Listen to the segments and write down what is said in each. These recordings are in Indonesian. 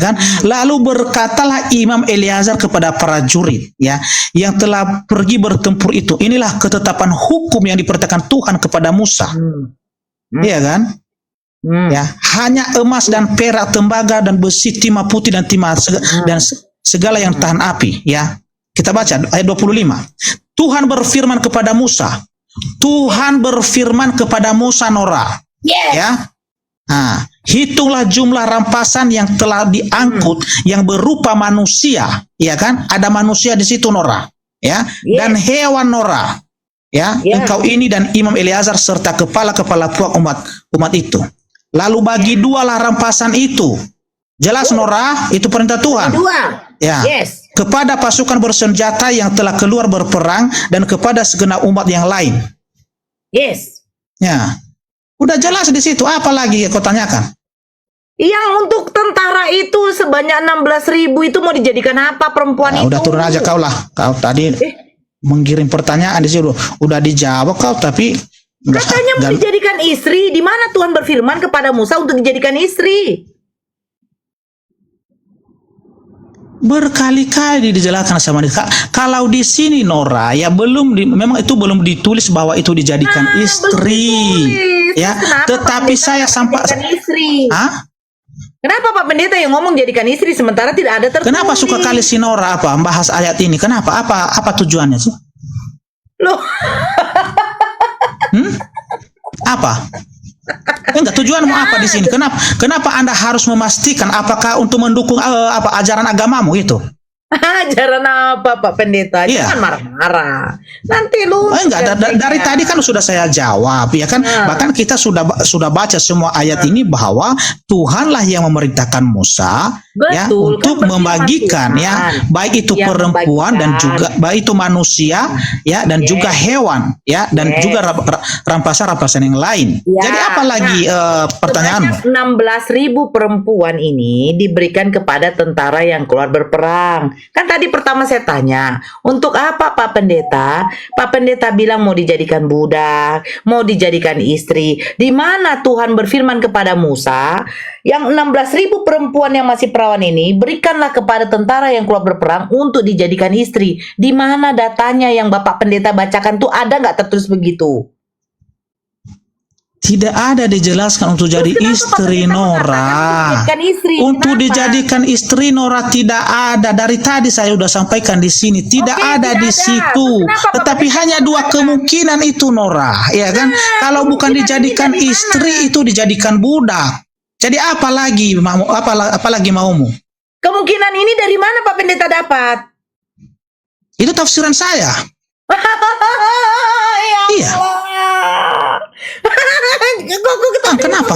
kan? Lalu berkatalah Imam Eleazar kepada prajurit, ya, yang telah pergi bertempur itu, inilah ketetapan hukum yang diperintahkan Tuhan kepada Musa. Iya kan? Ya, hanya emas dan perak, tembaga dan besi, timah putih dan timah dan segala yang tahan api, ya. Kita baca ayat 25. Tuhan berfirman kepada Musa. Tuhan berfirman kepada Musa, Nora. Ya. Nah, hitunglah jumlah rampasan yang telah diangkut yang berupa manusia, ya kan? Ada manusia di situ, Nora, ya. Dan hewan, Nora. Ya, engkau ini dan Imam Eleazar serta kepala-kepala puak umat itu. Lalu bagi dualah rampasan itu. Jelas, Nora, itu perintah Tuhan. Ya. Kepada pasukan bersenjata yang telah keluar berperang dan kepada segenap umat yang lain. Ya. Udah jelas di situ. Apa lagi kau tanyakan? Yang untuk tentara itu sebanyak 16.000 itu mau dijadikan apa perempuan itu? Udah turun aja kau lah. Kau tadi menggiring pertanyaan di situ. Udah dijawab kau, tapi katanya mau dijadikan istri. Di mana Tuhan berfirman kepada Musa untuk dijadikan istri? Berkali-kali dijelaskan sama dia. Kalau di sini, Nora, ya memang itu belum ditulis bahwa itu dijadikan istri, ya. Tetapi saya sampai istri. Kenapa Pak Pendeta yang ngomong jadikan istri sementara tidak ada tertulis? Kenapa suka kali si Nora membahas ayat ini? Kenapa? Apa tujuannya sih? Loh. Apa? Enggak, tujuanmu apa di sini? Kenapa Anda harus memastikan apakah untuk mendukung ajaran agamamu itu? Ajaran apa Pak Pendeta? Jangan marah-marah. Nanti lu. Enggak, dari tadi kan sudah saya jawab, ya kan? Bahkan kita sudah baca semua ayat ini bahwa Tuhanlah yang memerintahkan Musa, ya, untuk membagikan, ya, baik itu perempuan dan juga baik itu manusia, ya, dan juga hewan, ya, dan juga rampasan-rampasan yang lain. Jadi apa lagi pertanyaanmu? 16.000 perempuan ini diberikan kepada tentara yang keluar berperang. Kan tadi pertama saya tanya, untuk apa Pak Pendeta? Pak Pendeta bilang mau dijadikan budak, mau dijadikan istri. Di mana Tuhan berfirman kepada Musa, yang 16.000 perempuan yang masih perawan ini, berikanlah kepada tentara yang keluar berperang untuk dijadikan istri. Di mana datanya yang Bapak Pendeta bacakan tuh, ada nggak tertulis begitu? Tidak ada dijelaskan untuk jadi istri, Nora. Untuk dijadikan istri, Nora, tidak ada. Dari tadi saya sudah sampaikan di sini, tidak ada di situ. Tetapi hanya dua kemungkinan itu, Nora, ya kan? Kalau bukan dijadikan istri, itu dijadikan budak. Jadi apa lagi maumu? Kemungkinan ini dari mana Pak Pendeta dapat? Itu tafsiran saya. Iya. Kenapa?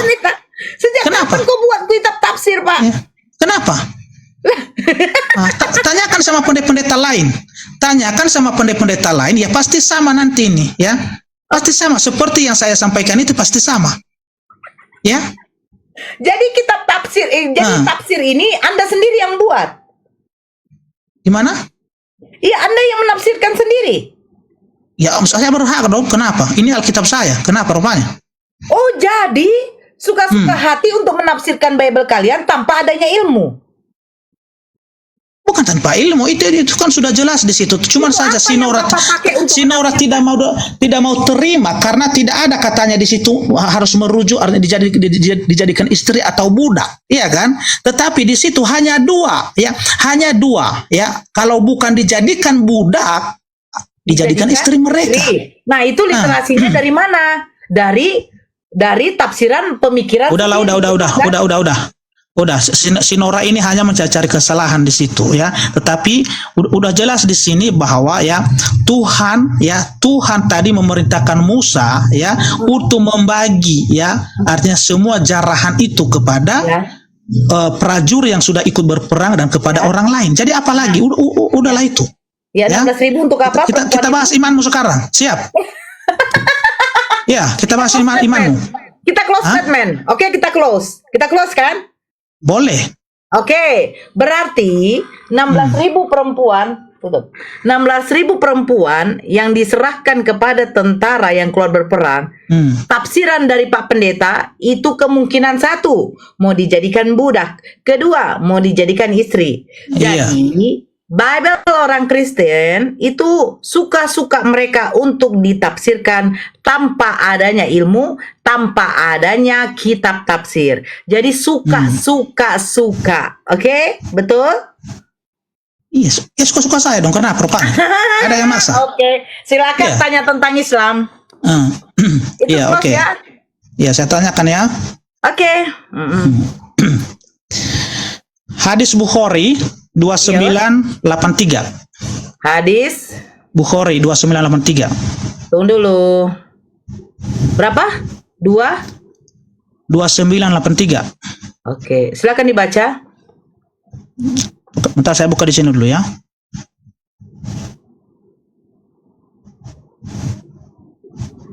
Sejak kapan kau buat kitab tafsir, Pak? Ya. Kenapa? Tanyakan sama pendeta-pendeta lain. Tanyakan sama pendeta-pendeta lain, ya pasti sama nanti ini, ya. Pasti sama, seperti yang saya sampaikan itu pasti sama. Ya. Jadi kitab tafsir, tafsir ini Anda sendiri yang buat? Gimana? Iya, Anda yang menafsirkan sendiri. Ya, saya berhak dong. Kenapa? Ini Alkitab saya. Kenapa rupanya? Oh, jadi suka-suka hati untuk menafsirkan Bible kalian tanpa adanya ilmu? Bukan tanpa ilmu, itu kan sudah jelas di situ. Cuman saja si Nora tidak mau terima karena tidak ada katanya di situ harus merujuk dijadikan istri atau budak, iya kan? Tetapi di situ hanya dua, ya, Kalau bukan dijadikan budak, dijadikan istri mereka. Nah, itu literasinya dari mana? Dari tafsiran pemikiran. Udah, si Nora ini hanya mencari kesalahan di situ, ya. Tetapi udah jelas di sini bahwa, ya, Tuhan tadi memerintahkan Musa, ya, untuk membagi, ya, artinya semua jarahan itu kepada prajurit yang sudah ikut berperang dan kepada orang lain. Jadi apalagi? Udahlah itu. Ya, 16.000 untuk apa? Kita bahas imanmu sekarang. Siap? Ya, kita bahas imanmu. Kita close statement. Oke, kita close. Kita close kan? Boleh. Oke, berarti 16.000 perempuan tutup. 16.000 perempuan yang diserahkan kepada tentara yang keluar berperang. Tafsiran dari Pak Pendeta itu kemungkinan satu, mau dijadikan budak. Kedua, mau dijadikan istri. Jadi Bible orang Kristen itu suka-suka mereka untuk ditafsirkan tanpa adanya ilmu, tanpa adanya kitab tafsir. Jadi suka. Oke? Betul? Iya, suka-suka saya dong. Kenapa, Pak? Ada yang maksa? Oke, silakan tanya tentang Islam. Itu Iya, oke. ya? Iya, saya tanyakan ya. Oke. Hadis Bukhari 2983. Hadis Bukhari 2983. tunggu dulu. Berapa? 2983. Oke, silakan dibaca. Bentar, saya buka di sini dulu ya.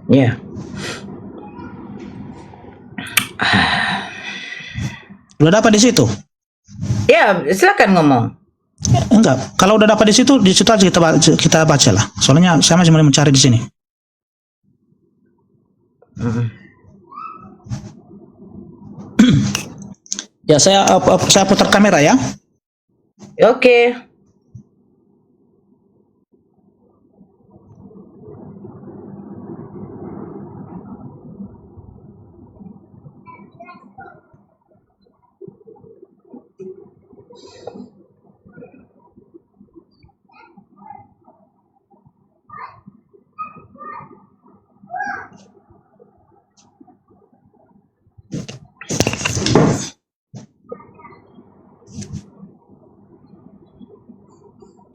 Ya. Udah dapat di situ? Ya, silakan ngomong. Enggak. Kalau udah dapat di situ aja kita baca lah. Soalnya saya masih mau mencari di sini. Ya, saya putar kamera ya. Oke.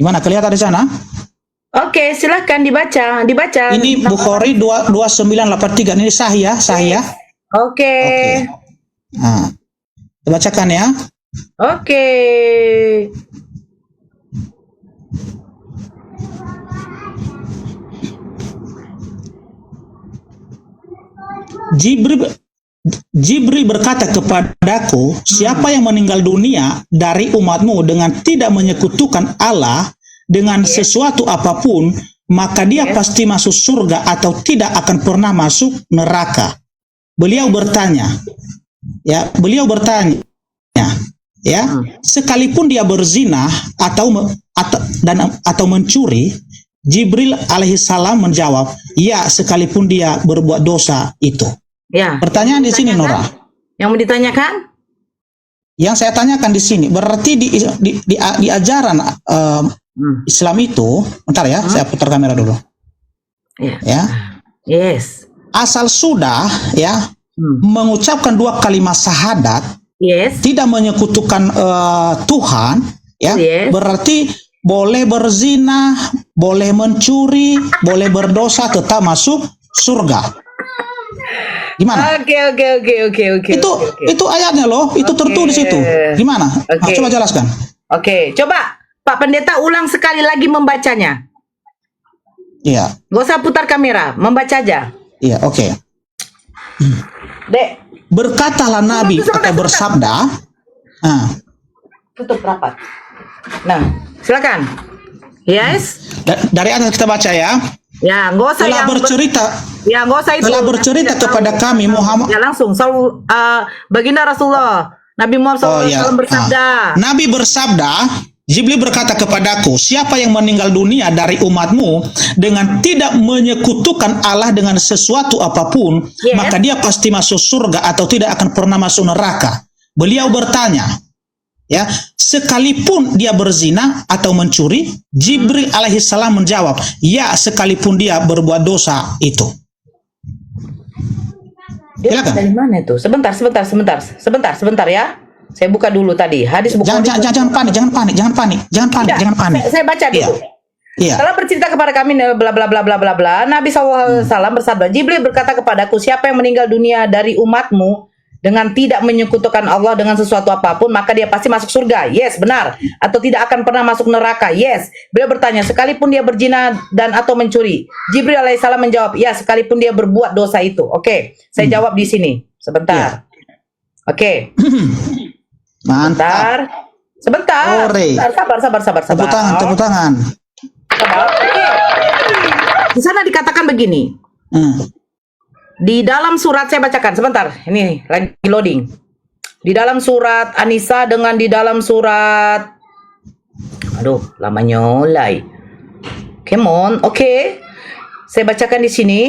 Gimana, kelihatan di sana? Oke, silakan dibaca. Ini Bukhari 2983. Ini sahih ya, sahih ya. Oke. Nah, kita bacakan ya. Oke. Jibril berkata kepadaku, siapa yang meninggal dunia dari umatmu dengan tidak menyekutukan Allah dengan sesuatu apapun, maka dia pasti masuk surga atau tidak akan pernah masuk neraka. Beliau bertanya, sekalipun dia berzina atau mencuri, Jibril alaihissalam menjawab, ya, sekalipun dia berbuat dosa itu. Ya. Pertanyaan di sini, Nora. Yang mau ditanyakan? Yang saya tanyakan di sini, berarti di ajaran Islam itu, bentar ya, saya putar kamera dulu. Ya. Yes. Asal sudah ya mengucapkan dua kalimat syahadat, tidak menyekutukan Tuhan, ya, berarti boleh berzina, boleh mencuri, boleh berdosa, tetap masuk surga. Gimana? Oke. Itu ayatnya loh, itu tertulis itu. Gimana? Coba jelaskan. Oke, coba Pak Pendeta ulang sekali lagi membacanya. Iya. Gak usah putar kamera, membaca aja. Iya, oke. Dek. Berkatalah Nabi atau bersabda. Tutup rapat. Nah, silakan. Yes. Dari atas kita baca ya. Ya, nggak usah telah bercerita. Ya, nggak usah itu. Telah bercerita kepada kami Muhammad. Ya, langsung. Baginda Rasulullah, Nabi Muhammad SAW bersabda. Nabi bersabda, Jibril berkata kepadaku, siapa yang meninggal dunia dari umatmu dengan tidak menyekutukan Allah dengan sesuatu apapun, maka dia pasti masuk surga atau tidak akan pernah masuk neraka. Beliau bertanya, ya, sekalipun dia berzina atau mencuri, Jibril alaihissalam menjawab, ya, sekalipun dia berbuat dosa itu. Silakan. Dari mana itu? Sebentar ya. Saya buka dulu tadi hadis Bukhari. Jangan panik. Saya baca dulu. Iya. Setelah bercerita kepada kami bla bla bla bla bla bla, Nabi SAW bersabda, Jibril berkata kepadaku, siapa yang meninggal dunia dari umatmu dengan tidak menyekutukan Allah dengan sesuatu apapun, maka dia pasti masuk surga. Yes, benar. Atau tidak akan pernah masuk neraka. Yes. Beliau bertanya, sekalipun dia berzina dan atau mencuri. Jibril alaihissalam menjawab, ya, sekalipun dia berbuat dosa itu. Oke, saya jawab di sini. Sebentar. Oke. Mantap. Sebentar. Sabar. Tepuk Tepuk tangan. sabar. Oke. Di sana dikatakan begini. Hmm. Di dalam surat, saya bacakan sebentar. Ini lagi loading. Di dalam surat An-Nisa dengan di dalam surat, aduh, lama nyolai. Come on, oke. Saya bacakan di sini.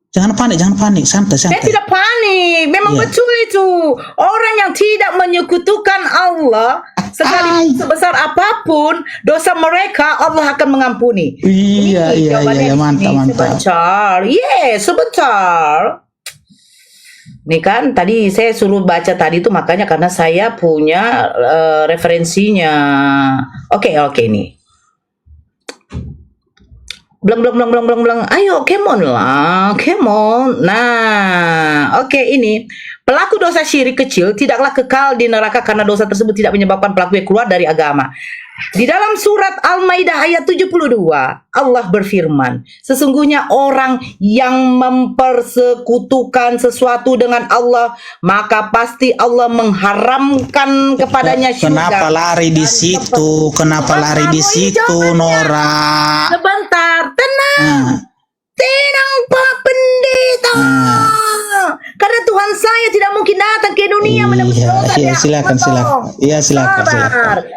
Jangan panik, santai. Saya tidak panik. Memang Iya. betul itu. Orang yang tidak menyekutukan Allah, sekali sebesar apapun dosa mereka, Allah akan mengampuni. Iya, Jawabannya di mantap. sini. Sebentar. Sebentar. Nih kan, tadi saya suruh baca tadi itu makanya karena saya punya referensinya. Oke, nih. Blang. Ayo, come on lah, come on. Nah, oke, ini. Pelaku dosa syirik kecil tidaklah kekal di neraka karena dosa tersebut tidak menyebabkan pelakunya keluar dari agama. Di dalam surat Al-Maidah ayat 72, Allah berfirman, sesungguhnya orang yang mempersekutukan sesuatu dengan Allah, maka pasti Allah mengharamkan kepadanya surga. Kenapa lari di situ? Nora? Sebentar, tenang. Tenang Pak Pendeta. Karena Tuhan saya tidak mungkin datang ke dunia menembus dosa. Iya, silakan. Iya, silakan.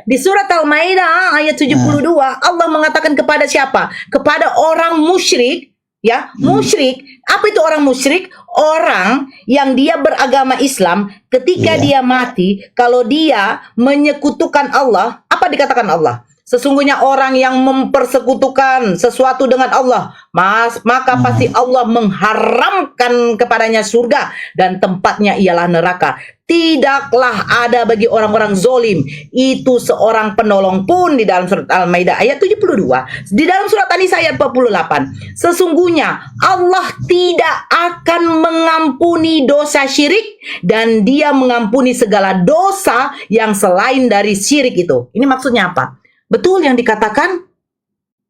Di surat Al-Maidah ayat 72 Allah mengatakan kepada siapa? Kepada orang musyrik, ya. Musyrik. Apa itu orang musyrik? Orang yang dia beragama Islam, ketika dia mati, kalau dia menyekutukan Allah, apa dikatakan Allah? Sesungguhnya orang yang mempersekutukan sesuatu dengan Allah, maka pasti Allah mengharamkan kepadanya surga dan tempatnya ialah neraka. Tidaklah ada bagi orang-orang zolim itu seorang penolong pun. Di dalam surat Al-Maidah ayat 72. Di dalam surat An-Nisa ayat 48. Sesungguhnya Allah tidak akan mengampuni dosa syirik dan Dia mengampuni segala dosa yang selain dari syirik itu. Ini maksudnya apa? Betul yang dikatakan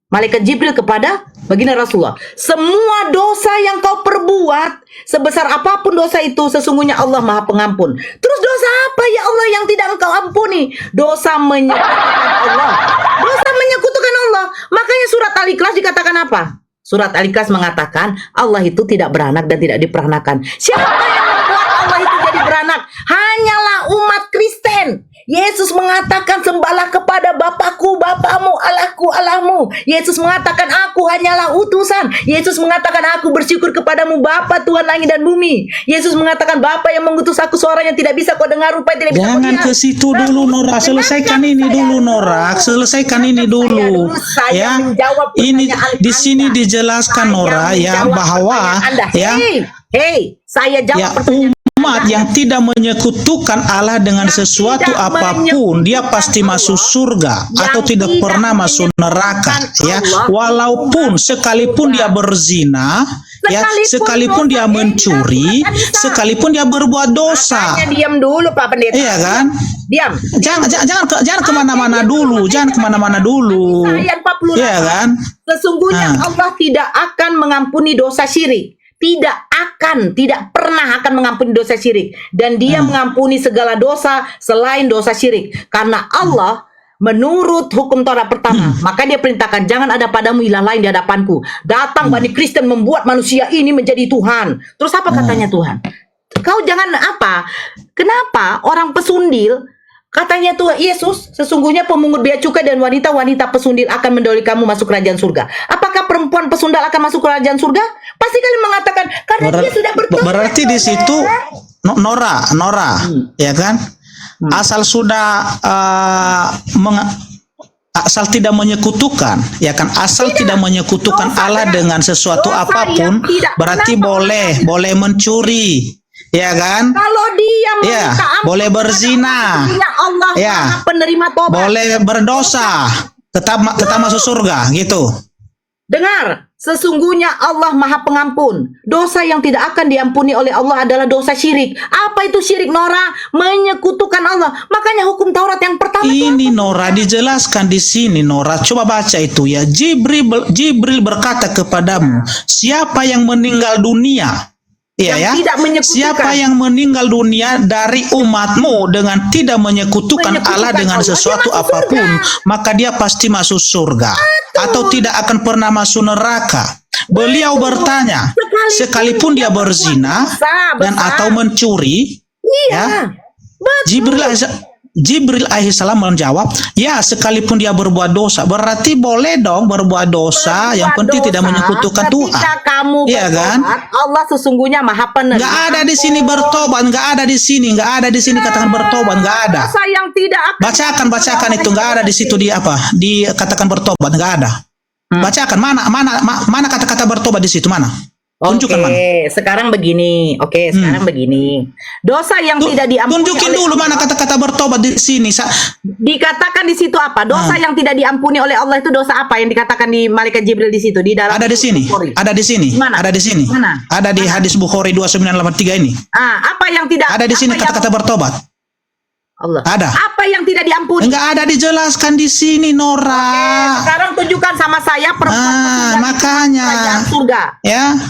malaikat Jibril kepada baginda Rasulullah. Semua dosa yang kau perbuat, sebesar apapun dosa itu, sesungguhnya Allah Maha Pengampun. Terus dosa apa ya Allah yang tidak engkau ampuni? Dosa menyekutukan Allah. Dosa menyekutukan Allah. Makanya surat Al-Ikhlas dikatakan apa? Surat Al-Ikhlas mengatakan Allah itu tidak beranak dan tidak diperanakan. Siapa yang membuat Allah itu jadi beranak? Hanyalah umat Kristen. Yesus mengatakan sembahlah kepada Bapakku, Bapamu, Allahku, Allahmu. Yesus mengatakan aku hanyalah utusan. Yesus mengatakan aku bersyukur kepadamu Bapa Tuhan langit dan bumi. Yesus mengatakan Bapa yang mengutus aku suaranya tidak bisa kau dengar, rupanya tidak bisa kau Jangan lihat. ke situ dulu Nora, selesaikan ini dulu Nora, selesaikan ini dulu. Ya, ini di sini dijelaskan Nora ya bahwa ya saya jawab ya pertanyaan umat yang tidak menyekutukan Allah dengan sesuatu apapun, dia pasti masuk surga atau tidak pernah masuk neraka ya, walaupun sekalipun dia berzina ya, sekalipun dia mencuri, sekalipun dia berbuat dosa. Makanya diam dulu Pak Pendeta. Iya kan? Diam. Jangan kemana-mana dulu, Ayat 48. Iya kan? Sesungguhnya Allah tidak akan mengampuni dosa syirik. Tidak pernah akan mengampuni dosa syirik. Dan Dia mengampuni segala dosa selain dosa syirik. Karena Allah menurut hukum Taurat pertama, maka Dia perintahkan jangan ada padamu ilah lain di hadapanku. Datang Bani Kristen membuat manusia ini menjadi Tuhan. Terus apa katanya Tuhan? Kau jangan apa? Kenapa orang pesundil? Katanya Tuhan Yesus, sesungguhnya pemungut bea cukai dan wanita-wanita pesundil akan mendahului kamu masuk kerajaan surga. Apakah perempuan pesundal akan masuk kerajaan surga? Pasti kalian mengatakan karena dia sudah bertobat. Berarti di situ Nora, ya kan? Asal sudah asal tidak menyekutukan, ya kan? Asal tidak menyekutukan Allah dengan sesuatu apapun, berarti boleh mencuri. Ya kan? Kalau dia ya, boleh berzina. Allah ya, penerima tobat. Boleh berdosa. Tetap masuk surga gitu. Dengar, sesungguhnya Allah Maha Pengampun. Dosa yang tidak akan diampuni oleh Allah adalah dosa syirik. Apa itu syirik, Nora? Menyekutukan Allah. Makanya hukum Taurat yang pertama ini Nora dijelaskan di sini Nora. Coba baca itu ya. Jibril berkata kepadamu, siapa yang meninggal dunia? Iya ya. Tidak menyekutukan. Siapa yang meninggal dunia dari umatmu dengan tidak menyekutukan Allah dengan sesuatu apapun, maka dia pasti masuk surga atau tidak akan pernah masuk neraka. Beliau bertanya, sekalipun dia berzina dan atau mencuri, ya, Jibril alaihissalam menjawab, ya sekalipun dia berbuat dosa, berarti boleh dong berbuat dosa, yang penting tidak menyekutukan Tuhan. Ketika kamu Iya kan? Allah sesungguhnya maha penerima. Nggak ada di sini bertobat, nggak ada di sini, nggak ada di sini katakan bertobat, nggak ada. Dosa yang tidak akan Bacakan itu, nggak ada di situ, di apa? Dikatakan bertobat, nggak ada. Bacakan mana kata-kata bertobat di situ, mana? Tunjukkan mana. Sekarang begini. Sekarang begini. Dosa yang tidak diampuni. Tunjukin dulu mana kata-kata bertobat di sini. Dikatakan di situ apa? Dosa yang tidak diampuni oleh Allah itu dosa apa yang dikatakan di malaikat Jibril di situ? Di dalam ada di sini. Bukhari. Ada di sini. Mana? Ada di sini. Mana? Ada di hadis Bukhari 2983 ini. Apa yang tidak? Ada di sini kata-kata bertobat. Allah. Ada. Apa yang tidak diampuni? Enggak ada dijelaskan di sini, Nora. Sekarang tunjukkan sama saya perempuan makanya. kerajaan surga. Ya.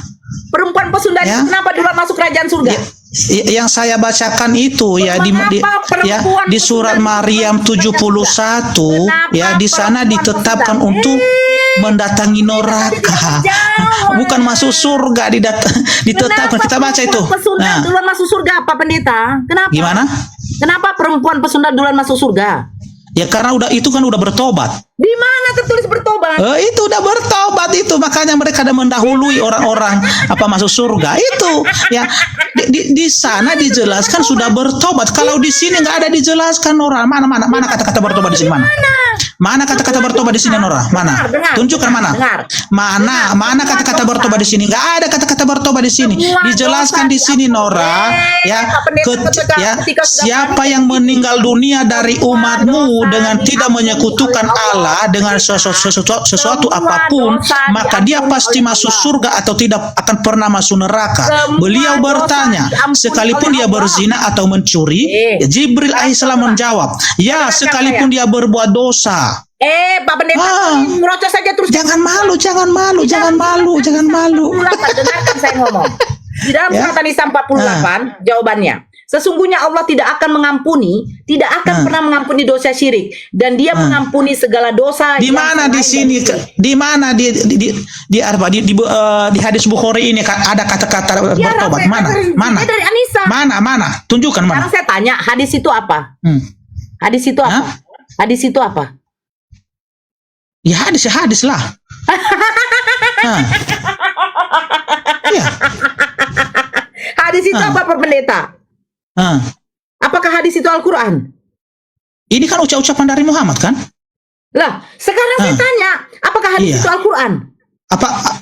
Perempuan pesunda itu kenapa duluan masuk kerajaan surga? Yang saya bacakan itu ya di surat Maryam 71 ya, di sana ditetapkan untuk mendatangi neraka, bukan masuk surga. Ditetapkan, kita baca itu. Pesunda duluan masuk surga apa pendeta? Kenapa? Gimana? Kenapa perempuan pesunda duluan masuk surga? Ya karena itu kan udah bertobat. Di mana tertulis bertobat? Itu udah bertobat itu, makanya mereka ada mendahului orang-orang apa masuk surga itu. Ya di sana dijelaskan sudah bertobat. Kalau di sini nggak ada dijelaskan, Nora. Mana kata-kata bertobat di sini, mana? Mana kata-kata bertobat di sini, Nora? Mana? Tunjukkan mana? Mana kata-kata bertobat di sini? Nggak ada kata-kata bertobat di sini. Dijelaskan di sini, Nora. Ya, siapa yang meninggal dunia dari umatmu dengan tidak menyekutukan Allah dengan sesuatu apapun, maka dia pasti masuk surga atau tidak akan pernah masuk neraka. Beliau bertanya, sekalipun dia berzina atau mencuri, Jibril alaihissalam menjawab, ya sekalipun dia berbuat dosa. Pak pendeta, merocos saja terus. Jangan malu. Dengarkan saya ngomong. Di dalam surat An-Nisa 48, jawabannya, sesungguhnya Allah tidak akan mengampuni, tidak akan pernah mengampuni dosa syirik, dan Dia mengampuni segala dosa. Di mana di sini? Di mana di hadis Bukhari ini ada kata-kata bertobat? Mana? Dari An-Nisa. Mana? Tunjukkan mana. Sekarang saya tanya, hadis itu apa? Hadis itu apa? Hadis itu apa? Ya hadis lah. Ya. Hadis itu apa, Pak Pendeta? Apakah hadis itu Al-Quran? Ini kan ucapan dari Muhammad kan? Lah, sekarang saya tanya, apakah hadis itu Al-Quran?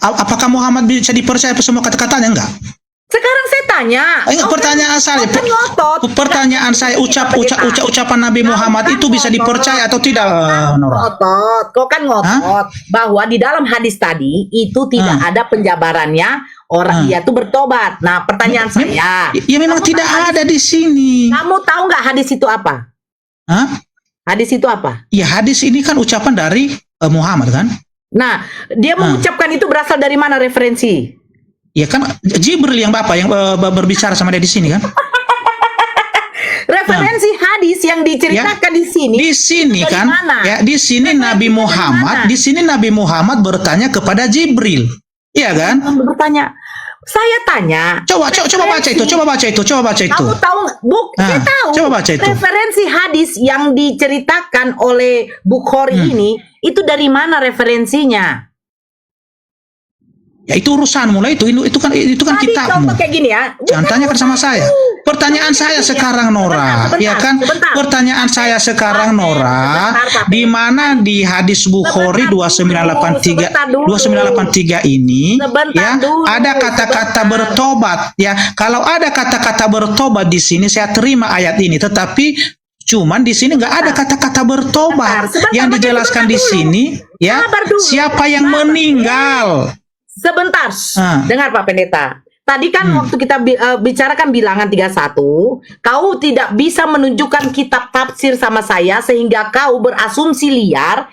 Apakah Muhammad bisa dipercaya semua kata-katanya? Enggak. Sekarang saya tanya. Pertanyaan saya, ucapan Nabi Muhammad itu bisa dipercaya atau tidak, Nora? Kau kan ngotot bahwa di dalam hadis tadi itu tidak ada penjabarannya orang dia tuh bertobat. Nah, pertanyaan saya. Ya memang tidak ada di sini. Kamu tahu nggak hadis itu apa? Hadis itu apa? Ya hadis ini kan ucapan dari Muhammad kan? Nah, dia mengucapkan itu berasal dari mana referensi? Ya kan Jibril yang berbicara sama dia di sini kan? Referensi hadis yang diceritakan di sini. Di sini kan? Ya, di sini Nabi Muhammad bertanya kepada Jibril. Iya kan? Bertanya. Saya tanya. Coba baca itu. Kamu tahu? Saya tahu. Coba baca itu. Referensi hadis yang diceritakan oleh Bukhari ini itu dari mana referensinya? Ya itu urusanmu lah, itu kan kitabmu. Kayak gini ya. Jangan tanyakan sama saya. Pertanyaan saya sekarang, Nora, ya kan? Pertanyaan saya sekarang, Nora, di mana di hadis Bukhari 2983 ini ya ada kata-kata bertobat ya. Kalau ada kata-kata bertobat di sini saya terima ayat ini, tetapi cuman di sini nggak ada kata-kata bertobat. Yang dijelaskan di sini ya siapa yang meninggal. Sebentar, dengar Pak Pendeta. Tadi kan waktu kita bicarakan bilangan 31, kau tidak bisa menunjukkan kitab tafsir sama saya sehingga kau berasumsi liar,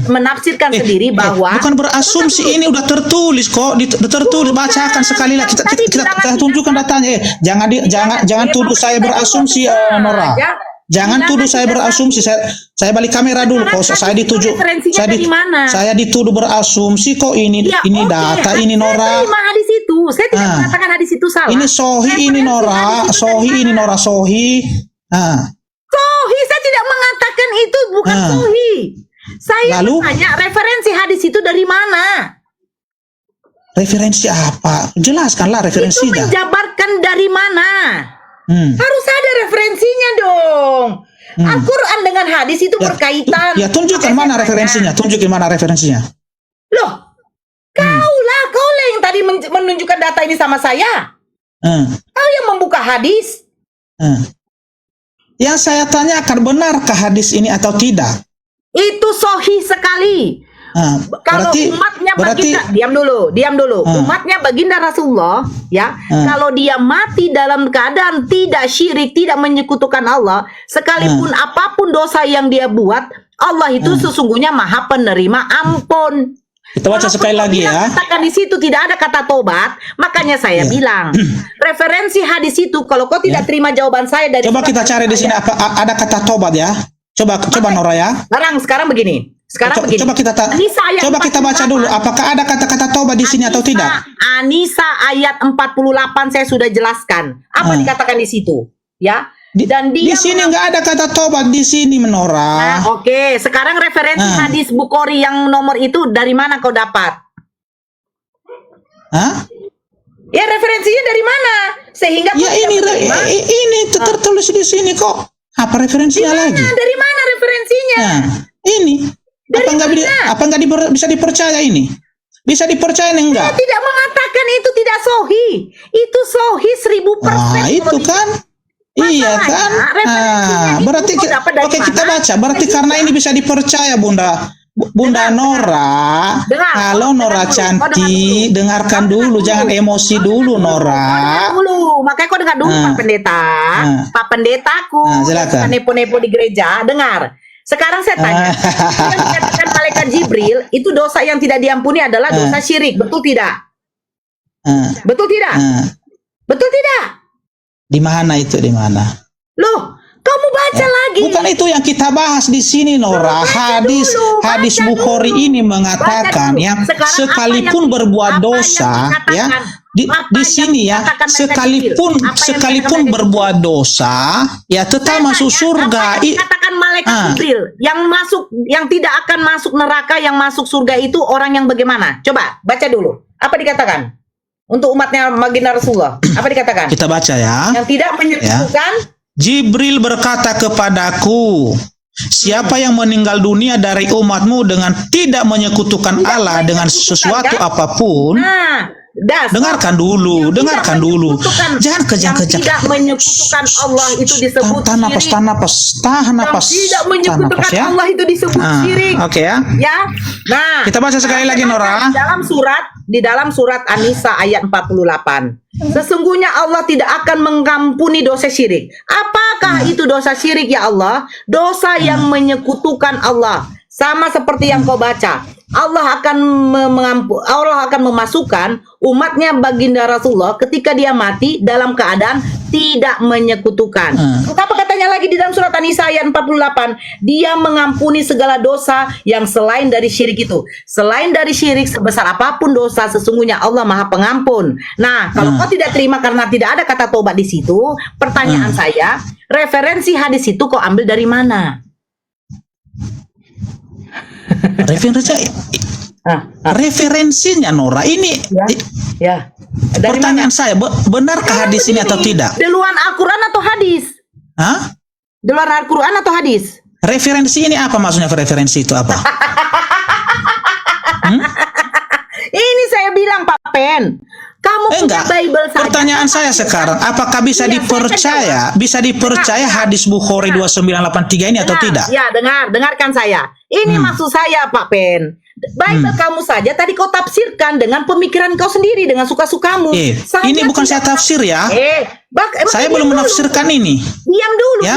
menafsirkan sendiri bahwa bukan berasumsi, ini udah tertulis kok, tertulis, bacakan sekali lagi. Kita tunjukkan datanya. Jangan tuduh saya berasumsi, Nora. Jangan tuduh saya berasumsi. Saya balik kamera dulu kok. Saya dituduh berasumsi kok. Ini data, ini Nora. Terima hadis itu. Saya tidak mengatakan hadis itu salah. Ini Sohi, ini Nora. Sohi, ini Nora Sohi. Sohi, saya tidak mengatakan itu bukan Sohi. Saya tanya referensi hadis itu dari mana? Referensi apa? Jelaskanlah referensinya. Itu menjabarkan dari mana? Harus ada referensinya dong. Al-Quran dengan hadis itu berkaitan. Ya, tunjukkan mana referensinya. Tunjukin mana referensinya. Loh, kaulah yang tadi menunjukkan data ini sama saya. Kau yang membuka hadis. Yang saya tanyakan, benarkah hadis ini atau tidak? Itu sahih sekali. Kalau umatnya baginda, diam dulu. Umatnya baginda Rasulullah, ya, kalau dia mati dalam keadaan tidak syirik, tidak menyekutukan Allah, sekalipun apapun dosa yang dia buat, Allah itu sesungguhnya Maha Penerima Ampun. Kita baca sekali lagi ya. Katakan di situ tidak ada kata tobat, makanya saya bilang referensi hadis itu. Kalau kau tidak terima jawaban saya dari, coba kita cari di sini apa ada kata tobat ya. Coba Nora ya. Sekarang begini. Coba kita baca dulu. Apakah ada kata-kata tobat di sini atau tidak? Anisa ayat 48 saya sudah jelaskan. Apa dikatakan di situ? Ya. Dan di sini nggak ada kata tobat di sini, Menora. Oke. Sekarang referensi hadis Bukhari yang nomor itu dari mana kau dapat? Ya, referensinya dari mana? Sehingga ini tertulis di sini kok. Apa referensinya lagi? Dari mana referensinya? Ini. Apa nggak bisa dipercaya ini? Bisa dipercaya enggak? Saya tidak mengatakan itu tidak sahih. Itu sahih 1000%. Itu kan? Iya kan? Berarti oke, kita baca. Berarti karena ini bisa dipercaya, Bunda Nora. Kalau Nora cantik, dengarkan dulu, jangan emosi dulu, Nora. Makanya kau dengar dulu, Pak Pendeta. Pak Pendetaku, silakan. nepo-nepo di gereja, dengar. Sekarang saya tanya, yang dikatakan malaikat Jibril itu dosa yang tidak diampuni adalah dosa syirik, betul tidak? Betul tidak? Betul tidak? Di mana itu? Di mana? Loh, kamu baca lagi. Bukan itu yang kita bahas di sini, Nora. Hadis Bukhari ini mengatakan ya, sekalipun berbuat dosa, ya, di sini ya, sekalipun berbuat dosa, ya tetap masuk surga. Katakan malaikat Jibril yang tidak akan masuk neraka, yang masuk surga itu orang yang bagaimana? Coba baca dulu. Apa dikatakan? Untuk umatnya baginda Rasulullah, apa dikatakan? Kita baca ya. Yang tidak menyekutukan. Jibril berkata kepadaku, siapa yang meninggal dunia dari umatmu dengan tidak menyekutukan Allah dengan sesuatu apapun, dengarkan dulu. Jangan kejang-kejang. Tidak menyekutukan Allah itu disebut tahan napas. Tidak menyekutukan Allah itu disebut syirik. Oke ya. Ya. Nah, kita baca sekali lagi, Nora. Di dalam surat An-Nisa ayat 48. Sesungguhnya Allah tidak akan mengampuni dosa syirik. Apakah itu dosa syirik ya Allah? Dosa yang menyekutukan Allah. Sama seperti yang kau baca. Allah akan memasukkan umatnya baginda Rasulullah ketika dia mati dalam keadaan tidak menyekutukan. Apa katanya lagi di dalam surat An-Nisa ayat 48? Dia mengampuni segala dosa yang selain dari syirik itu. Selain dari syirik sebesar apapun dosa, sesungguhnya Allah Maha Pengampun. Nah, kalau kau tidak terima karena tidak ada kata tobat di situ, pertanyaan saya, referensi hadis itu kau ambil dari mana? Referensinya, Nora, ini pertanyaan saya, benarkah hadis ini atau tidak? Di luar Al-Quran atau hadis? Di luar Al-Quran atau hadis? Referensi ini apa maksudnya? Referensi itu apa? Ini saya bilang, Pak Pen, kamu punya Bible saja. Pertanyaan saya sekarang, apakah bisa dipercaya? Bisa dipercaya hadis Bukhari 2983 ini atau tidak? Ya, dengarkan saya. Ini maksud saya, Pak Pen. Bible kamu saja tadi kau tafsirkan dengan pemikiran kau sendiri, dengan suka-sukamu. Saya ini bukan saya tidak- tafsir ya. Emang Saya diam belum dulu. menafsirkan ini. Diam dulu, Ya.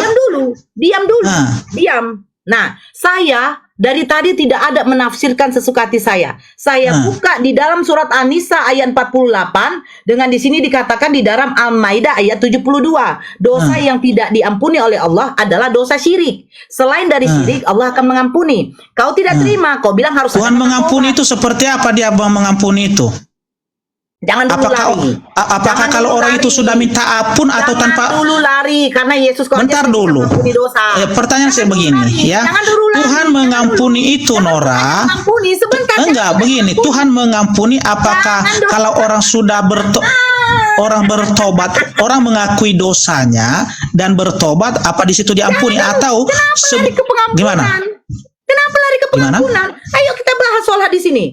diam dulu. Nah. Diam. Nah, saya dari tadi tidak ada menafsirkan sesuka hati saya. Saya buka di dalam surat An-Nisa ayat 48 dengan di sini dikatakan di dalam Al-Maidah ayat 72. Dosa yang tidak diampuni oleh Allah adalah dosa syirik. Selain dari syirik, Allah akan mengampuni. Kau tidak terima, kau bilang harus Tuhan ada mengampuni tobat. itu seperti apa dia mengampuni itu? Jangan dulu lari. Apakah Jangan kalau dulu orang lari. itu sudah minta ampun atau Jangan tanpa? dulu lari karena Yesus kau Bentar aja bisa dulu. mengampuni dosa. Pertanyaan saya Jangan dulu begini lari. ya. Jangan dulu lari. Tuhan mengampuni itu Nora. Mengampuni sebentar. Enggak, begini. Tuhan mengampuni apakah Jangan dong. kalau orang sudah orang bertobat, orang mengakui dosanya dan bertobat, apa di situ diampuni atau Lari ke pengampunan. gimana? Kenapa lari ke Gimana? pengampunan? Ayo kita bahas soal hadis ini.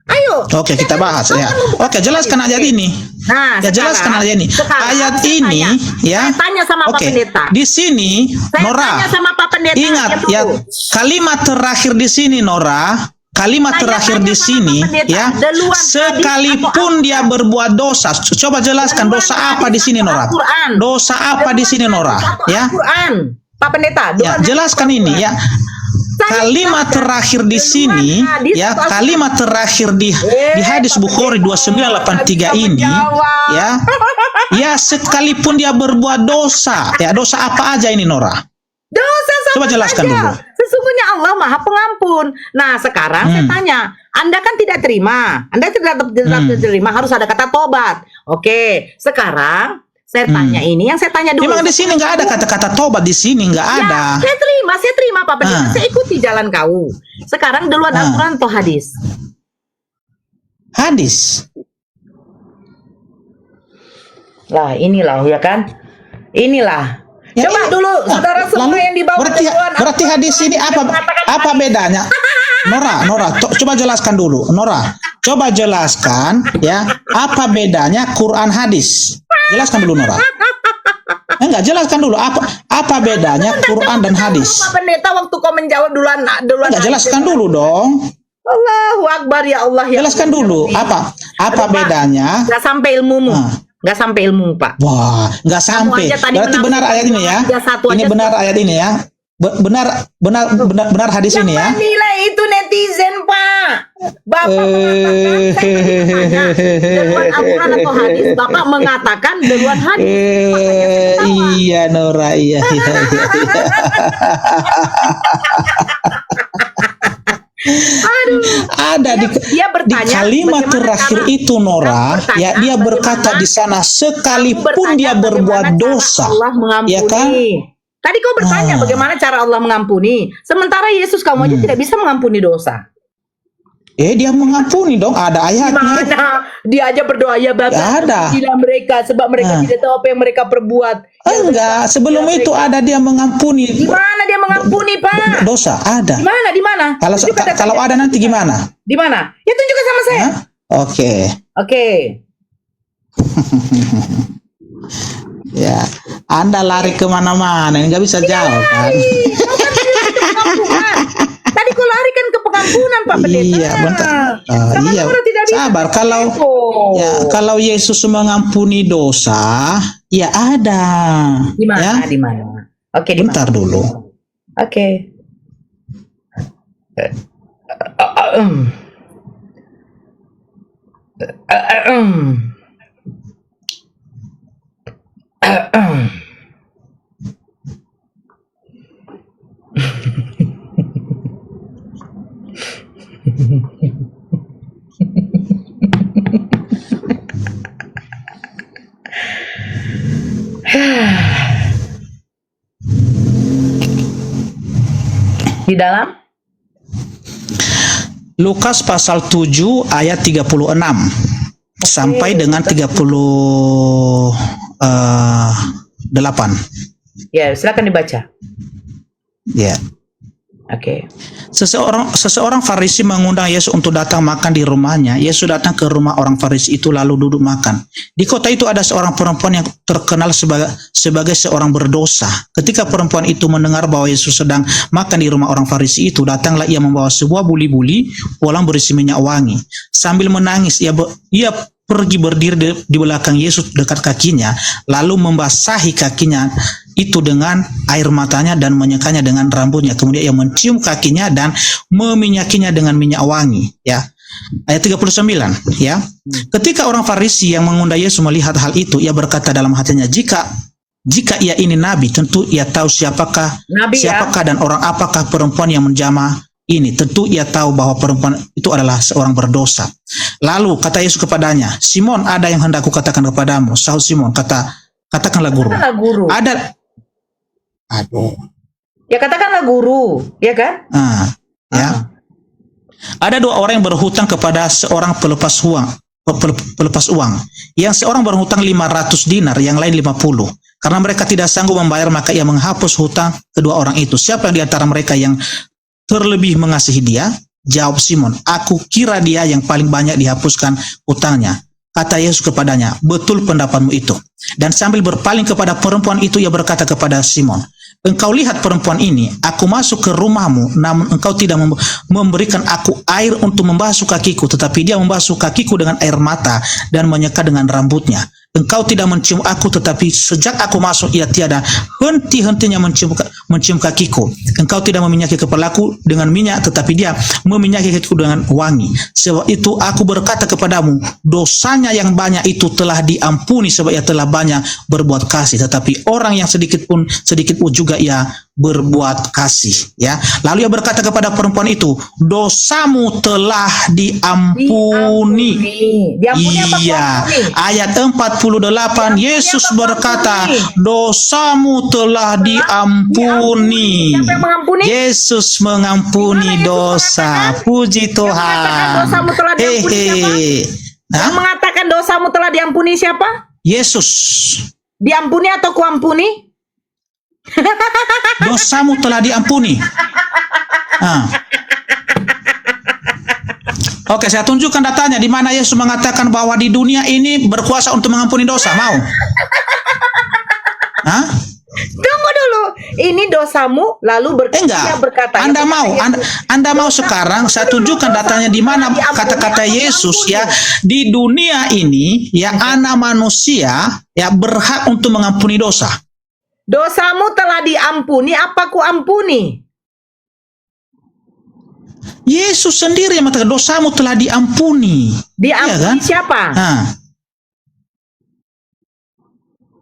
Ayo. Oke, kita bahas ya. Oke, jelaskan ayat ini. Nah, Ya, jelaskan ayat ini. Ayat saya ini ya. Saya tanya sama Pak Oke, Pendeta. di sini Saya Nora. tanya sama Pak Pendeta. Ingat diam dulu. ya, kalimat terakhir di sini Nora, kalimat Saya terakhir tanya di sama sini Pak Pendeta, ya, deluan hadis sekalipun atau dia berbuat dosa, coba jelaskan Deluan dosa hadis apa di sini atau Nora? Al-Quran? Dosa apa di sini Nora? Atau Ya, Al-Quran. Pak Pendeta, ya, jelaskan ini ya. Kalimat terakhir di sini ya, kalimat terakhir di hadis Bukhari 2983 ini ya. Ya, sekalipun dia berbuat dosa, ya dosa apa aja ini Nora? Dosa sama Coba jelaskan saja. dulu. Sesungguhnya Allah Maha Pengampun. Nah, sekarang saya tanya, Anda kan tidak terima. Anda tidak terima, harus ada kata tobat. Oke, sekarang saya tanya ini, yang saya tanya dulu. Memang di sini nggak ada kata-kata tobat, di sini nggak ada. Ya, saya terima Pak Pendeta. Saya ikuti jalan kau. Sekarang duluan Al-Quran atau hadis? Hadis. Lah, inilah ya kan? Inilah. Ya, Coba ini- dulu saudara semua Lalu, yang di bawah berarti duluan, hadis ini apa bedanya? Nora, coba jelaskan dulu. Nora, coba jelaskan ya, apa bedanya Quran hadis? Jelaskan dulu Nora. Enggak, jelaskan dulu apa bedanya Quran dan hadis. Pak Pendeta waktu kau menjawab duluan Enggak, jelaskan dulu dong. Allahu Akbar ya Allah ya. Jelaskan dulu apa bedanya. Nggak sampai ilmumu. Nggak sampai ilmu Pak. Wah, nggak sampai. aja tadi Berarti benar ayat ini ya. Aja satu Ini aja benar ayat ini ya. Benar hadis ini ya. Nilai itu netizen Pak. Bapak mengatakan duluan Al-Quran atau hadis. Bapak mengatakan duluan hadis. Iya Nora, iya. Aduh. Ada di Dia bertanya, kalimat bagaimana terakhir cara- itu Nora, bertanya, ya dia berkata bagaimana- di sana sekalipun Bertanya dia bagaimana berbuat cara dosa, Allah mengampuni. ya kan? Tadi kau bertanya bagaimana cara Allah mengampuni. Sementara Yesus kamu aja tidak bisa mengampuni dosa. Dia mengampuni dong, ada ayatnya. Gimana? Dia aja berdoa ya Bapa, Ada. ampunilah mereka sebab mereka tidak tahu apa yang mereka perbuat. Enggak, sebelum itu ada dia mengampuni Gimana dia mengampuni Pak? dosa, ada. Di mana? Kalau Tunjukkan kalau datanya. ada nanti gimana? Di mana? Ya tunjukkan sama saya. Hah? Oke. Oke. Ya, Anda lari kemana-mana, nggak bisa jawab kan? Kau kan tadi lari ke pengampunan. Tadi kau lari kan ke pengampunan Pak Pendeta. Iya, bentar. Sama Iya, orang tidak bisa. sabar. Kalau Yesus mengampuni dosa, ya ada. Di mana? Ya, Di mana? Oke, di mana? bentar dulu. Oke. Di dalam Lukas pasal 7 ayat 36 sampai dengan 38. ya, silakan dibaca. Ya. Oke. Seseorang Farisi mengundang Yesus untuk datang makan di rumahnya. Yesus datang ke rumah orang Farisi itu lalu duduk makan. Di kota itu ada seorang perempuan yang terkenal sebagai seorang berdosa. Ketika perempuan itu mendengar bahwa Yesus sedang makan di rumah orang Farisi itu, datanglah ia membawa sebuah buli-buli pulang berisi minyak wangi. Sambil menangis, ia pergi berdiri di belakang Yesus dekat kakinya, lalu membasahi kakinya itu dengan air matanya dan menyekanya dengan rambutnya. Kemudian ia mencium kakinya dan meminyakinya dengan minyak wangi. Ya, ayat 39. Ya, ketika orang Farisi yang mengundang Yesus melihat hal itu, ia berkata dalam hatinya, jika ia ini nabi, tentu ia tahu siapakah dan orang apakah perempuan yang menjamah ini. Tentu ia tahu bahwa perempuan itu adalah seorang berdosa. Lalu kata Yesus kepadanya, Simon, ada yang hendak kukatakan kepadamu. Sahut Simon, katakanlah guru. Ya katakanlah guru, ya kan? Ya. Ada dua orang yang berhutang kepada seorang pelepas uang. Yang seorang berhutang 500 dinar, yang lain 50. Karena mereka tidak sanggup membayar, maka ia menghapus hutang kedua orang itu. Siapa yang di antara mereka yang terlebih mengasihi dia? Jawab Simon, aku kira dia yang paling banyak dihapuskan hutangnya. Kata Yesus kepadanya, betul pendapatmu itu. Dan sambil berpaling kepada perempuan itu, ia berkata kepada Simon, engkau lihat perempuan ini, aku masuk ke rumahmu, namun engkau tidak memberikan aku air untuk membasuh kakiku, tetapi dia membasuh kakiku dengan air mata dan menyeka dengan rambutnya. Engkau tidak mencium aku, tetapi sejak aku masuk ia tiada henti-hentinya mencium kakiku. Engkau tidak meminyaki kepalaku dengan minyak, tetapi dia meminyaki kakiku dengan wangi. Sebab itu aku berkata kepadamu, dosanya yang banyak itu telah diampuni sebab ia telah banyak berbuat kasih. Tetapi orang yang sedikit pun juga ia berbuat kasih. Ya. Lalu ia berkata kepada perempuan itu, dosamu telah diampuni. Diampuni apa? Iya. Ayat 48, Yesus berkata, dosamu telah diampuni. Siapa yang mengampuni? Yesus mengampuni dosa. Puji Tuhan. Dosamu telah diampuni siapa? Yang mengatakan dosamu telah diampuni siapa? Yesus. Diampuni atau kuampuni? Dosamu telah diampuni. Oke, saya tunjukkan datanya di mana Yesus mengatakan bahwa di dunia ini berkuasa untuk mengampuni dosa. Mau? Tunggu dulu. Ini dosamu lalu berkata. Anda mau sekarang saya tunjukkan datanya di mana kata-kata Yesus ya, di dunia ini ya anak manusia ya berhak untuk mengampuni dosa. Dosamu telah diampuni, apa ku ampuni? Yesus sendiri yang mengatakan dosamu telah diampuni. Diampuni ya kan? Siapa?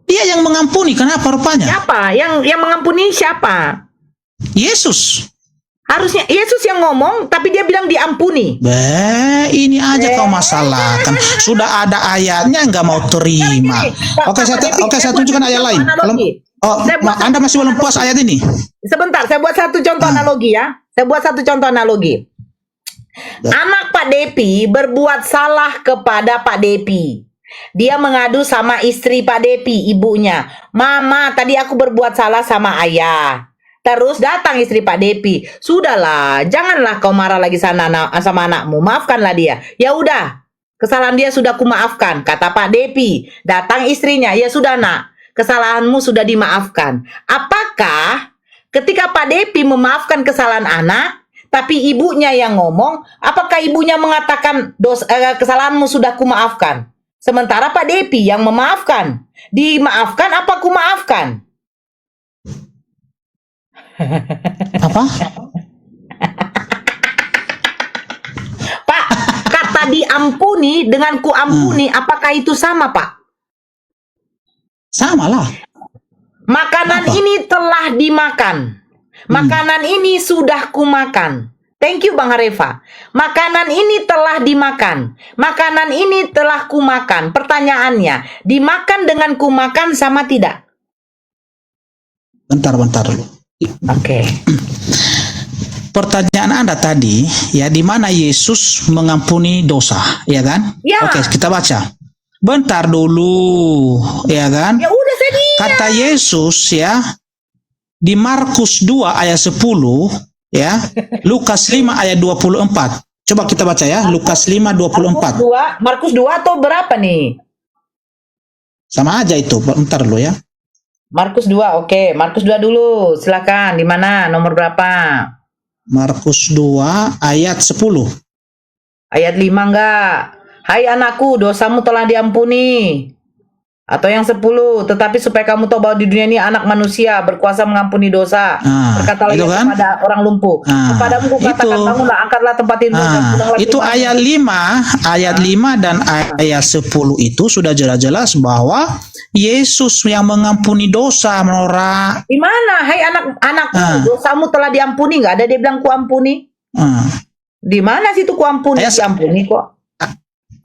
Dia yang mengampuni. Kenapa rupanya? Siapa? Yang mengampuni siapa? Yesus. Harusnya Yesus yang ngomong, tapi dia bilang diampuni. Ini aja kau masalahkan. Sudah ada ayatnya nggak mau terima. Oke, saya tunjukkan ayat lain. Anda masih belum puas ayat ini? Sebentar, saya buat satu contoh analogi ya. Anak Pak Depi berbuat salah kepada Pak Depi. Dia mengadu sama istri Pak Depi, ibunya. Mama, tadi aku berbuat salah sama ayah. Terus datang istri Pak Depi. Sudahlah, janganlah kau marah lagi sama anakmu. Maafkanlah dia. Ya udah, kesalahan dia sudah kumaafkan, kata Pak Depi. Datang istrinya, ya sudah nak, kesalahanmu sudah dimaafkan. Apakah ketika Pak Depi memaafkan kesalahan anak, tapi ibunya yang ngomong, apakah ibunya mengatakan kesalahanmu sudah kumaafkan? Sementara Pak Depi yang memaafkan. Dimaafkan apa kumaafkan? Apa? Pak, kata diampuni dengan kuampuni, apakah itu sama, Pak? Sama lah. Makanan ini telah dimakan. Makanan ini sudah kumakan. Thank you Bang Hareva. Makanan ini telah dimakan. Makanan ini telah kumakan. Pertanyaannya, dimakan dengan kumakan sama tidak? Bentar dulu. Oke. Pertanyaan Anda tadi, ya, di mana Yesus mengampuni dosa, ya kan? Ya. Oke, kita baca. Bentar dulu, ya kan? Ya udah sedih. Kata Yesus ya di Markus 2 ayat 10, Ya. Lukas 5 ayat 24. Coba kita baca ya, Lukas 5 24. Markus 2 atau berapa nih? Sama aja itu. Bentar dulu ya. Markus 2, oke. Markus 2 dulu, silakan. Di mana? Nomor berapa? Markus 2 ayat 10. Ayat 5 enggak? Hai anakku, dosamu telah diampuni. Atau yang 10, tetapi supaya kamu tahu bahwa di dunia ini anak manusia berkuasa mengampuni dosa. Berkatalah itu ia kan? kepada orang lumpuh. Kepadamu kukatakan, itu. bangunlah, angkatlah tempat tidurmu dan pulanglah Itu ke rumahmu. ayat 5 dan ayat 10 itu sudah jelas-jelas bahwa Yesus yang mengampuni dosa, Nora. Di mana? Hai anak-anakku, dosamu telah diampuni. Enggak ada dia bilang kuampuni. Di mana situ kuampuni? Diampuni kok.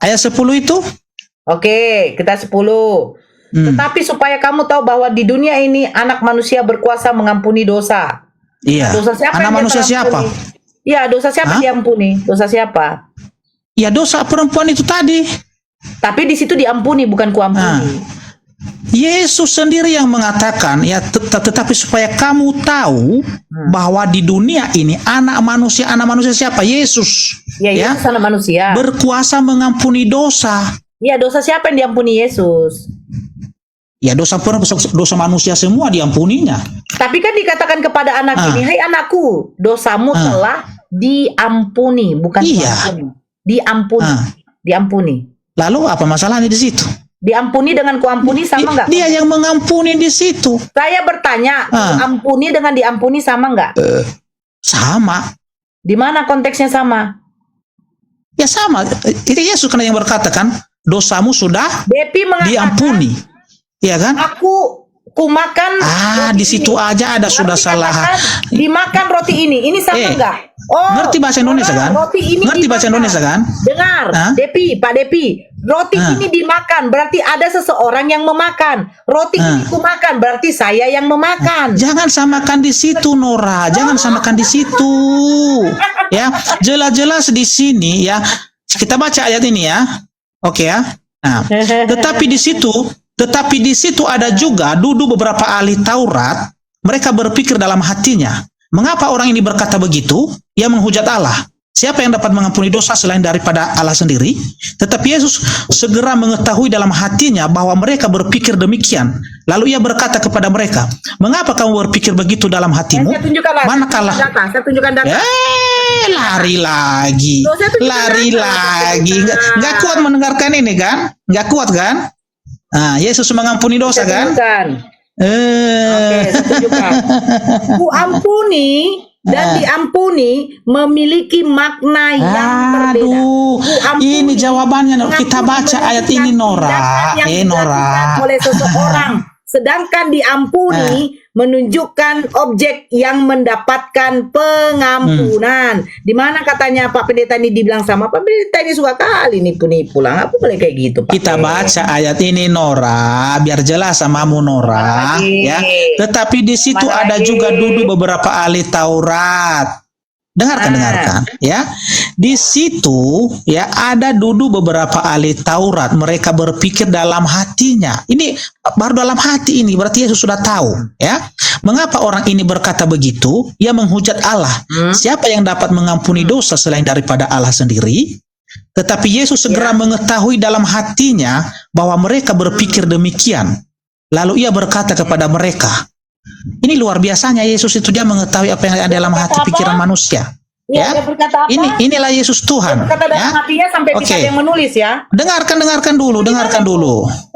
Ayat 10 itu? Oke, kita 10. Tetapi supaya kamu tahu bahwa di dunia ini anak manusia berkuasa mengampuni dosa. Iya. Dosa siapa anak yang manusia siapa? Iya, dosa siapa diampuni? Dosa siapa? Ya dosa perempuan itu tadi. Tapi di situ diampuni, bukan kuampuni. Yesus sendiri yang mengatakan, ya tetapi supaya kamu tahu bahwa di dunia ini anak manusia siapa? Yesus. Ya, Yesus anak manusia. Berkuasa mengampuni dosa. Ya, dosa siapa yang diampuni Yesus? Ya dosa manusia semua diampuninya. Tapi kan dikatakan kepada anak ini, hai anakku, dosamu telah diampuni, bukan diampuni. Diampuni. Lalu apa masalahnya di situ? Diampuni dengan kuampuni sama enggak? Dia yang mengampuni di situ. Saya bertanya, ampuni dengan diampuni sama enggak? Sama. Di mana konteksnya sama? Ya sama. Itu Yesus kan yang berkata kan, dosamu sudah diampuni. Iya kan? Aku makan. Di situ aja ada sudah salah. Dimakan roti ini sama enggak? Ngerti bahasa Indonesia kan? Roti ini ngerti bahasa Indonesia kan? Dengar, Pak Depi. Roti ini dimakan, berarti ada seseorang yang memakan. Roti ini kumakan, berarti saya yang memakan. Jangan samakan di situ, Nora. Jangan samakan di situ. Ya, jelas-jelas di sini ya. Kita baca ayat ini ya. Oke ya. Nah, tetapi di situ ada juga duduk beberapa ahli Taurat. Mereka berpikir dalam hatinya, mengapa orang ini berkata begitu? Ia menghujat Allah. Siapa yang dapat mengampuni dosa selain daripada Allah sendiri? Tetapi Yesus segera mengetahui dalam hatinya bahwa mereka berpikir demikian. Lalu ia berkata kepada mereka, mengapa kamu berpikir begitu dalam hatimu? Manakala saya tunjukkan data. Lari lagi. Nggak kuat mendengarkan ini kan? Nggak kuat kan? Yesus mengampuni dosa kan? Oke, saya tunjukkan. Kuampuni dan diampuni memiliki makna yang berbeda. Ini jawabannya. Kita baca ayat ini, Nora. Nora. Oleh seseorang. Sedangkan diampuni menunjukkan objek yang mendapatkan pengampunan. Di mana katanya Pak Pendeta ini dibilang sama Pak Pendeta ini suka kali nipu-nipu lah. Apa boleh kayak gitu, Pak? Kita baca ayat ini, Nora, biar jelas samamu, Nora. Ya. Tetapi di situ ada juga duduk beberapa ahli Taurat. Dengarkan ya. Di situ ya ada duduk beberapa ahli Taurat. Mereka berpikir dalam hatinya. Ini baru dalam hati ini, berarti Yesus sudah tahu ya. Mengapa orang ini berkata begitu? Ia menghujat Allah. Siapa yang dapat mengampuni dosa selain daripada Allah sendiri? Tetapi Yesus segera mengetahui dalam hatinya bahwa mereka berpikir demikian. Lalu ia berkata kepada mereka, ini luar biasanya Yesus itu, dia mengetahui apa yang ada dalam hati pikiran manusia. Ya, inilah Yesus Tuhan. Kata dalam hatinya sampai bisa yang menulis ya. Dengarkan dulu.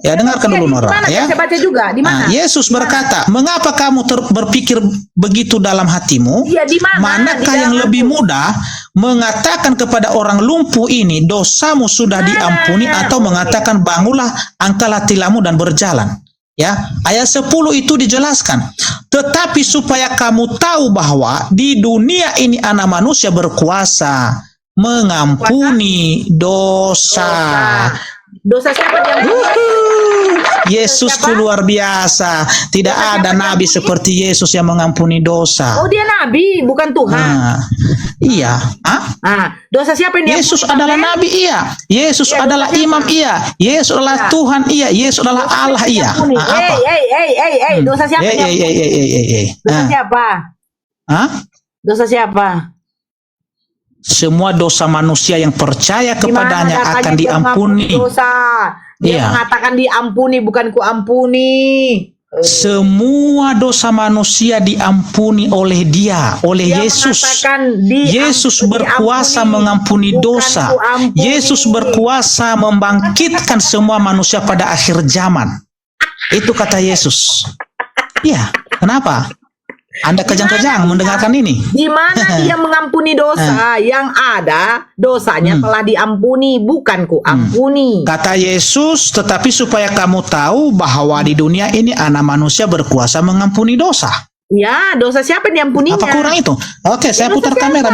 Ya, dengarkan dulu Nora. Ya. Saya baca juga. Di mana? Yesus berkata, mengapa kamu berpikir begitu dalam hatimu? Ya, di mana? Manakah yang lebih mudah mengatakan kepada orang lumpuh ini, dosamu sudah diampuni, atau mengatakan bangunlah, angkatlah tilammu dan berjalan? Ya, ayat 10 itu dijelaskan. Tetapi supaya kamu tahu bahwa di dunia ini anak manusia berkuasa mengampuni dosa. Dosa siapa yang Yesusku luar biasa. Tidak ada nabi seperti Yesus yang mengampuni dosa. Oh, dia nabi, bukan Tuhan. Iya. Dosa siapa yang Yesus adalah nabi, iya. Yesus adalah imam, iya. Yesus adalah Tuhan, iya. Yesus adalah Allah, iya. Dosa siapa? Dosa siapa? Dosa siapa? Semua dosa manusia yang percaya Di mana kepadanya datanya akan dia mengampuni diampuni. dosa? Dia Iya. mengatakan diampuni, bukan ku ampuni. Semua dosa manusia diampuni oleh Dia, oleh Dia Yesus. mengatakan Yesus berkuasa mengampuni bukan dosa. ku ampuni. Yesus berkuasa membangkitkan semua manusia pada akhir zaman. Itu kata Yesus. Iya, kenapa? Anda kejang-kejang mendengarkan ini. Di mana dia mengampuni dosa? Yang ada dosanya telah diampuni, bukan ku ampuni. Kata Yesus, tetapi supaya kamu tahu bahwa di dunia ini anak manusia berkuasa mengampuni dosa. Ya, dosa siapa yang diampuninya? Apa kurang itu? Oke, saya putar kamera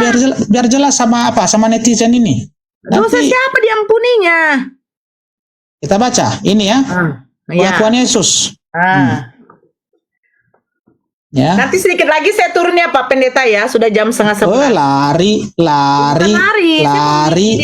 biar jelas sama netizen ini. Dosa Nanti siapa diampuninya? kita baca ini ya. Ya. Pengakuan Yesus. Ya. Nanti sedikit lagi saya turun ya Pak Pendeta ya. Sudah jam 10:30. Oh, lari. Ini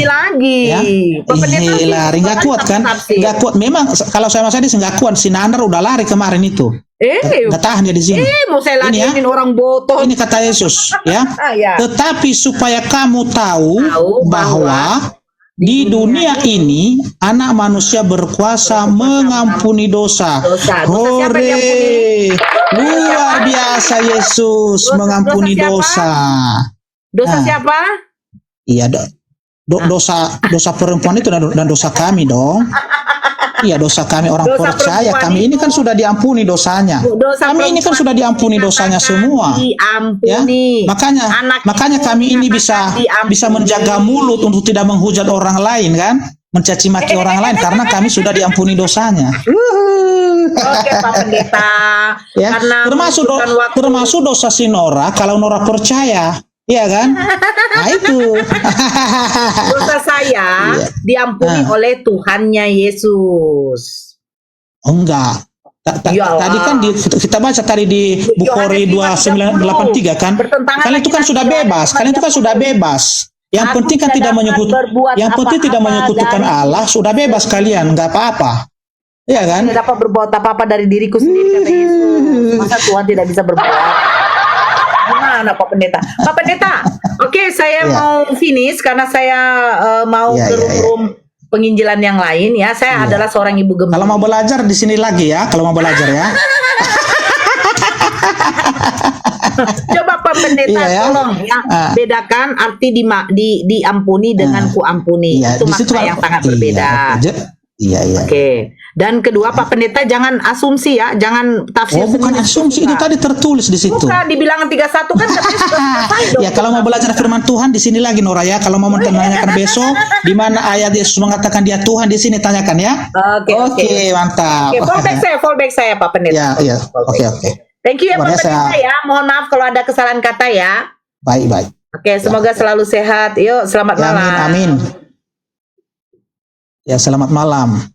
lagi. Ya. Pak Pendeta sih, Lari nggak kuat kan? Nggak kuat. Memang kalau saya Mas Adis nggak kuat. Si Nandar udah lari kemarin itu. Nggak tahan dia di sini. Mau saya Ini ya. ladenin orang botoh. Ini kata Yesus, ya. Ya. Tetapi supaya kamu tahu bahwa di dunia ini anak manusia berkuasa mengampuni dosa. Dosa siapa yang diampuni? Hore! Luar biasa Yesus mengampuni dosa. Dosa siapa? Iya, dosa perempuan itu dan dosa kami dong. Iya, dosa kami orang Dosa percaya. perempuan Kami ini kan sudah diampuni dosanya. Dosa Kami ini kan perempuan sudah diampuni dosanya semua. Diampuni. Ya, makanya kami ini bisa menjaga mulut untuk tidak menghujat orang lain kan, mencaci maki orang lain karena kami sudah diampuni dosanya. Oke Pak Pendeta. Ya, Karena termasuk dosa si Nora kalau Nora percaya, iya kan? Nah itu. dosa saya diampuni oleh Tuhannya Yesus. Oh, enggak. Tadi kan kita baca tadi di Bukhari 2983 kan. Kalian itu kan sudah bebas. Yang penting kan tidak menyekutukan Allah, sudah bebas kalian, enggak apa-apa. Iya kan? Tidak dapat berbuat apa-apa dari diriku sendiri kata Yesus. Masa Tuhan tidak bisa berbuat? Gimana Pak Pendeta? Pak Pendeta, oke saya mau finish karena saya mau ke room penginjilan yang lain ya. Saya adalah seorang ibu gembala. Kalau mau belajar di sini lagi ya, kalau mau belajar ya. Coba Pak Pendeta tolong ya bedakan arti diampuni dengan ku ampuni. Itu makna yang sangat berbeda. Iya. Oke. Dan kedua Pak Pendeta jangan asumsi ya, jangan tafsir. Oh, bukan asumsi, itu tadi tertulis di situ. Bukan, di bilangan 31 kan katanya sudah selesai dong. Ya, kalau mau belajar firman Tuhan di sini lagi Nora ya. Kalau mau menanyakan besok di mana ayat Yesus mengatakan dia Tuhan, di sini tanyakan ya. Oke, mantap. Oke, fallback saya Pak Pendeta. Iya. Oke. Thank you ya Pak Pendeta ya. Mohon maaf kalau ada kesalahan kata ya. Baik. Oke, semoga selalu sehat. Yuk, selamat malam. Amin. Ya, selamat malam.